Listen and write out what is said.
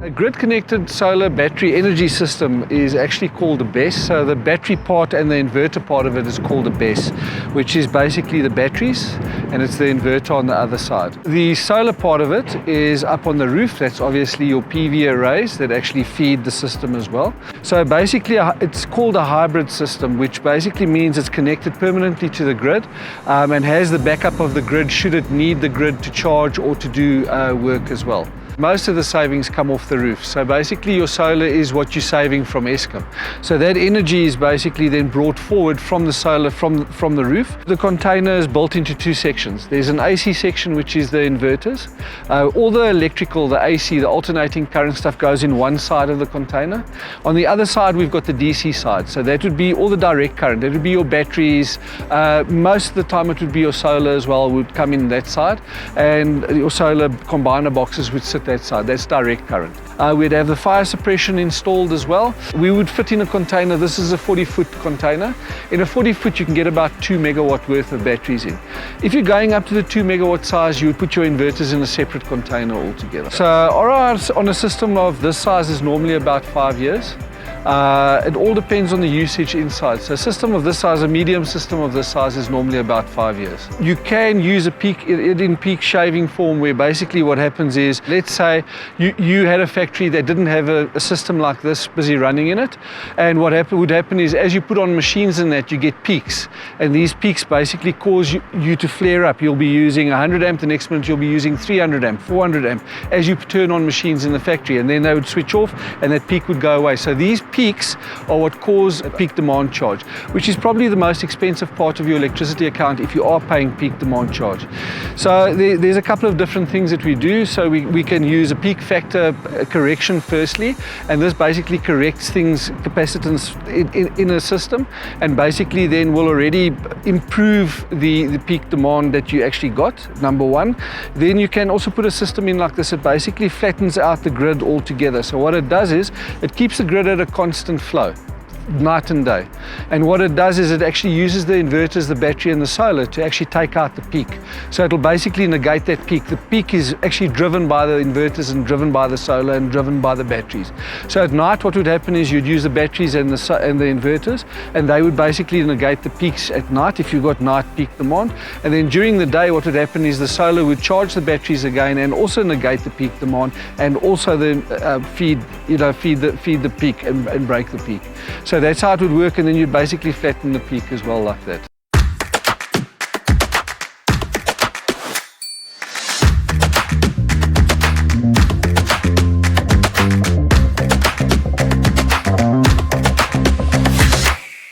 A grid-connected solar battery energy system is actually called a BESS. So the battery part and the inverter part of it is called a BESS, which is basically the batteries, and it's the inverter on the other side. The solar part of it is up on the roof. That's obviously your PV arrays that actually feed the system as well. So basically it's called a hybrid system, which basically means it's connected permanently to the grid and has the backup of the grid should it need the grid to charge or to do work as well. Most of the savings come off the roof. So basically your solar is what you're saving from Eskom. So that energy is basically then brought forward from the solar from the roof. The container is built into two sections. There's an AC section, which is the inverters. All the electrical, the AC, the alternating current stuff goes in one side of the container. On the other side, we've got the DC side. So that would be all the direct current. That would be your batteries. Most of the time it would be your solar as well would come in that side. And your solar combiner boxes would sit that side. That's direct current. We'd have the fire suppression installed as well. We would fit in a container. This is a 40-foot container. In a 40-foot, you can get about 2 megawatt worth of batteries in. If you're going up to the 2 megawatt size, you would put your inverters in a separate container altogether. So ROIs on a system of this size is normally about 5 years. It all depends on the usage inside. So a system of this size, a medium system of this size is normally about 5 years. You can use a peak in peak shaving form where basically what happens is, let's say you had a factory that didn't have a system like this busy running in it, and what would happen is as you put on machines in that, you get peaks, and these peaks basically cause you to flare up. You'll be using 100 amp, the next minute you'll be using 300 amp, 400 amp as you turn on machines in the factory, and then they would switch off and that peak would go away. So these peaks are what cause a peak demand charge, which is probably the most expensive part of your electricity account if you are paying peak demand charge. So there's a couple of different things that we do. So we can use a peak factor correction firstly, and this basically corrects things, capacitance in a system, and basically then will already improve the peak demand that you actually got, number one. Then you can also put a system in like this. It basically flattens out the grid altogether. So what it does is it keeps the grid at a constant flow, night and day. And what it does is it actually uses the inverters, the battery and the solar to actually take out the peak. So it'll basically negate that peak. The peak is actually driven by the inverters and driven by the solar and driven by the batteries. So at night what would happen is you'd use the batteries and the inverters, and they would basically negate the peaks at night if you've got night peak demand. And then during the day what would happen is the solar would charge the batteries again and also negate the peak demand, and also then feed the peak and break the peak. So that's how it would work, and then you'd basically flatten the peak as well like that.